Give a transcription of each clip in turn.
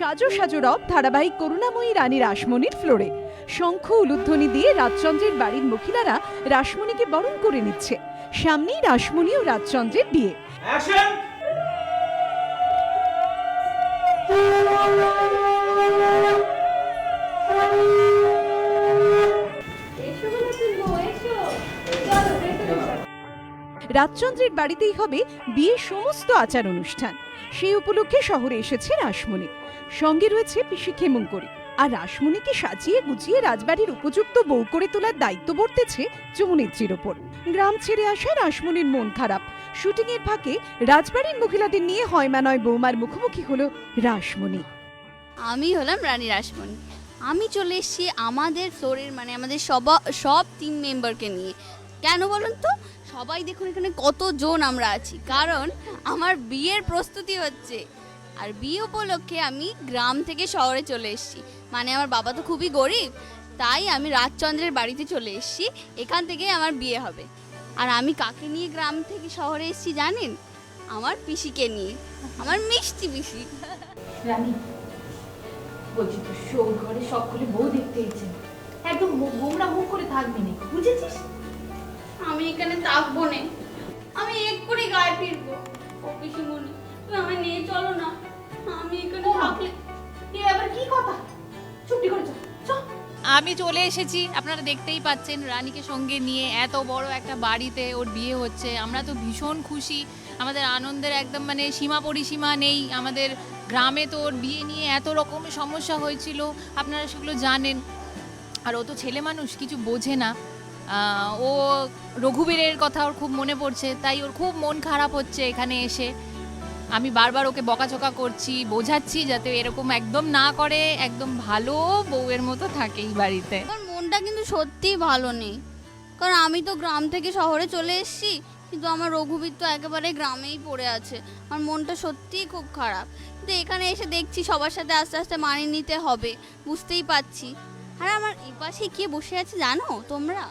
সাজো সাজো রব ধারাবাহিক করুণাময়ী রানী রাসমণির ফ্লোরে শঙ্খ উলুধ্বনি দিয়ে রাজচন্দ্রের বাড়ির মহিলারা রাসমণিকে বরণ করে নিচ্ছে। সামনেই রাসমণি ও রাজচন্দ্রের বিয়ে। রাজচন্দ্রের বাড়িতেই হবে বিয়ের সমস্ত আচার অনুষ্ঠান। সেই উপলক্ষে শহরে এসেছে রাসমণি, সঙ্গে রয়েছে পিসি ক্ষেমঙ্করী। আর রাসমণিকে সাজিয়ে গুছিয়ে রাজবাড়ির উপযুক্ত বউ করে তোলার দায়িত্ব বর্তেছে যমুনেত্রীর ওপর। গ্রাম ছেড়ে আসা রাসমণির মন খারাপ। শুটিং এর ফাঁকে রাজবাড়ির মহিলাদের নিয়ে হয়মা নয় বৌমার মুখোমুখি হলো রাসমণি। আমি হলাম রানী রাসমণি। আমি চলে এসেছি আমাদের ফ্লোরের আমাদের সব টিম মেম্বারকে নিয়ে। কেন বলুন তো? সবাই দেখুন এখানে কতজন আমরা আছি, কারণ আমার বিয়ের প্রস্তুতি হচ্ছে। আর বিয়ে উপলক্ষে আমি গ্রাম থেকে শহরে চলে এসেছি। আমার বাবা তো খুবই গরিব, তাই আমি রাজচন্দ্রের বাড়িতে চলে এসেছি। এখান থেকেই আমার বিয়ে হবে। আর আমি কাকে নিয়ে গ্রাম থেকে শহরে এসেছি জানেন? আমার পিসিকে নিয়ে, আমার মিষ্টি পিসি। রানী বলছি তো, শোর ঘরে সকলে বউ দেখতে এসেছেন, একদম গোমরা মুখ করে থাকবি না, বুঝেছিস? আমি এখানে থাকবো না, আমি এক্ষুনি গায়ে ফিরবো। ও পিসিমণি, তুমি আমায় নিয়ে চলো না। আমি এখানে থাকলে এ আবার কি কথা? চুপটি করে চল চল। আমি চলে এসেছি, আপনারা দেখতেই পাচ্ছেন রানীকে সঙ্গে নিয়ে এত বড় একটা বাড়িতে ওর বিয়ে হচ্ছে। আমরা তো ভীষণ খুশি, আমাদের আনন্দের একদম সীমা পরিসীমা নেই। আমাদের গ্রামে তো ওর বিয়ে নিয়ে এত রকমের সমস্যা হয়েছিল, আপনারা সেগুলো জানেন। আর ও তো ছেলে মানুষ, কিছু বোঝে না। ও রঘুবীরের কথা ওর খুব মনে পড়ছে, তাই ওর খুব মন খারাপ হচ্ছে এখানে এসে। আমি বারবার ওকে বকাঝকা করছি, বোঝাচ্ছি যাতে এরকম একদম না করে, একদম ভালো বউয়ের মতো থাকে এই বাড়িতে। আমার মনটা কিন্তু সত্যিই ভালো নেই, কারণ আমি তো গ্রাম থেকে শহরে চলে এসেছি, কিন্তু আমার রঘুবীর তো একেবারে গ্রামেই পড়ে আছে। আমার মনটা সত্যিই খুব খারাপ। কিন্তু এখানে এসে দেখছি সবার সাথে আস্তে আস্তে মানিয়ে নিতে হবে, বুঝতেই পারছি। আর আমার এই পাশে কে বসে আছে জানো তোমরা?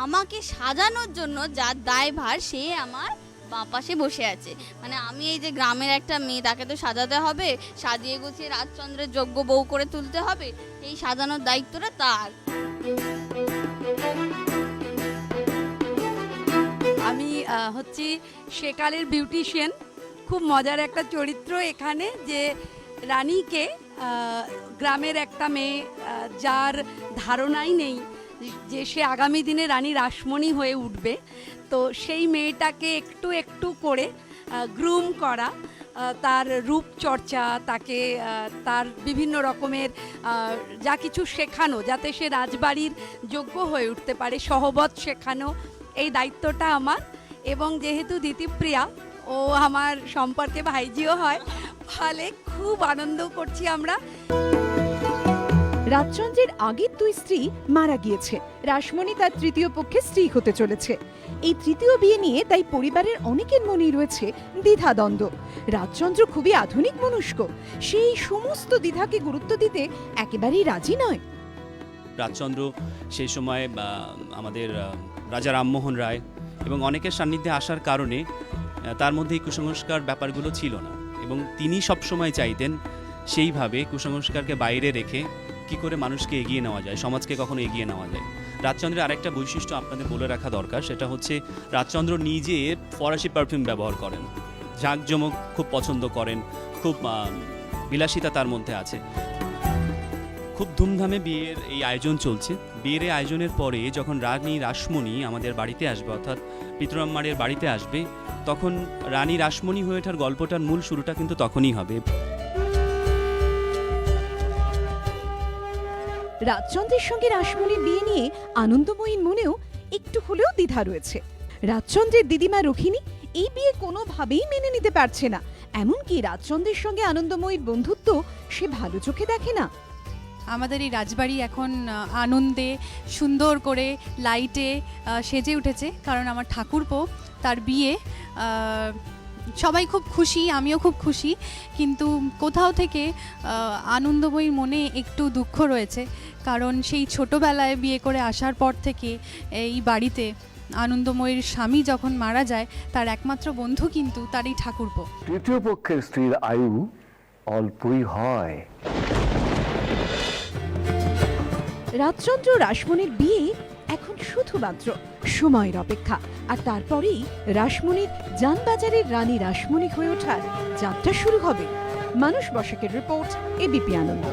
আমাকে সাজানোর জন্য যার দায়ভার, সে আমার বাঁ পাশে বসে আছে। আমি এই যে গ্রামের একটা মেয়ে, তাকে তো সাজাতে হবে, সাজিয়ে গুছিয়ে রাজচন্দ্রের যোগ্য বউ করে তুলতে হবে। এই সাজানোর দায়িত্বটা তার। আমি হচ্ছি সেকালের বিউটিশিয়ান। খুব মজার একটা চরিত্র এখানে, যে রানীকে গ্রামের একটা মেয়ে, যার ধারণাই নেই যে সে আগামী দিনে রানী রাসমণি হয়ে উঠবে, তো সেই মেয়েটাকে একটু একটু করে গ্রুম করা, তার রূপচর্চা, তাকে তার বিভিন্ন রকমের যা কিছু শেখানো, যাতে সে রাজবাড়ির যোগ্য হয়ে উঠতে পারে, সহবত শেখানো, এই দায়িত্বটা আমার। এবং যেহেতু দিতিপ্রিয়া ও আমার সম্পর্কে ভাইজিও হয়, ফলে খুব আনন্দ করছি আমরা। রাজচন্দ্রের আগের দুই স্ত্রী মারা গিয়েছে, রাসমণি তার তৃতীয় পক্ষে স্ত্রী হতে চলেছে। এই তৃতীয় বিয়ে নিয়ে তাই পরিবারের অনেকের মনেই রয়েছে দ্বিধাদ্বন্দ্ব। রাজচন্দ্র খুবই আধুনিক মনস্ক, সেই সমস্ত দ্বিধাকে গুরুত্ব দিতে একেবারেই রাজি নয়। রাজচন্দ্র সেই সময় আমাদের রাজা রামমোহন রায় এবং অনেকের সান্নিধ্যে আসার কারণে তার মধ্যে এই কুসংস্কার ব্যাপারগুলো ছিল না, এবং তিনি সবসময় চাইতেন সেইভাবে কুসংস্কারকে বাইরে রেখে কি করে মানুষকে এগিয়ে নেওয়া যায়, সমাজকে কখনো এগিয়ে নেওয়া যায়। রাজচন্দ্রের আরেকটা বৈশিষ্ট্য আপনাদের বলে রাখা দরকার, সেটা হচ্ছে রাজচন্দ্র নিজে ফরাসি পারফিউম ব্যবহার করেন, ঝাঁকজমক খুব পছন্দ করেন, খুব বিলাসিতা তার মধ্যে আছে। খুব ধুমধামে বিয়ের এই আয়োজন চলছে। বিয়ের এই আয়োজনের পরে যখন রানী রাসমণি আমাদের বাড়িতে আসবে, অর্থাৎ পিতরাম্মারের বাড়িতে আসবে, তখন রানী রাসমণি হয়ে ওঠার গল্পটার মূল শুরুটা কিন্তু তখনই হবে। রাজচন্দ্রের সঙ্গে রাসমণির বিয়ে নিয়ে আনন্দময়ীর মনেও একটু হলেও দ্বিধা রয়েছে। রাজচন্দ্রের দিদিমা রুখিনী এই বিয়ে কোনোভাবেই মেনে নিতে পারছে না, এমনকি রাজচন্দ্রের সঙ্গে আনন্দময়ীর বন্ধুত্ব সে ভালো চোখে দেখে না। আমাদের এই রাজবাড়ি এখন আনন্দে সুন্দর করে লাইটে সেজে উঠেছে, কারণ আমার ঠাকুরপো তার বিয়ে। সবাই খুব খুশি, আমিও খুব খুশি, কিন্তু কোথাও থেকে আনন্দময়ীর মনে একটু দুঃখ রয়েছে, কারণ সেই ছোটোবেলায় বিয়ে করে আসার পর থেকে এই বাড়িতে আনন্দময়ীর স্বামী যখন মারা যায়, তার একমাত্র বন্ধু কিন্তু তার এই ঠাকুরপো। তৃতীয় পক্ষের স্ত্রীর আয়ু অল্পই হয়। রাজচন্দ্র রাসমণির বিয়ে এখন শুধুমাত্র সময়ের অপেক্ষা, আর তারপরেই রাসমণির জানবাজারের রানী রাসমণি হয়ে ওঠার যাত্রা শুরু হবে। মানুষ বসাকের রিপোর্ট, এবিপি আনন্দ।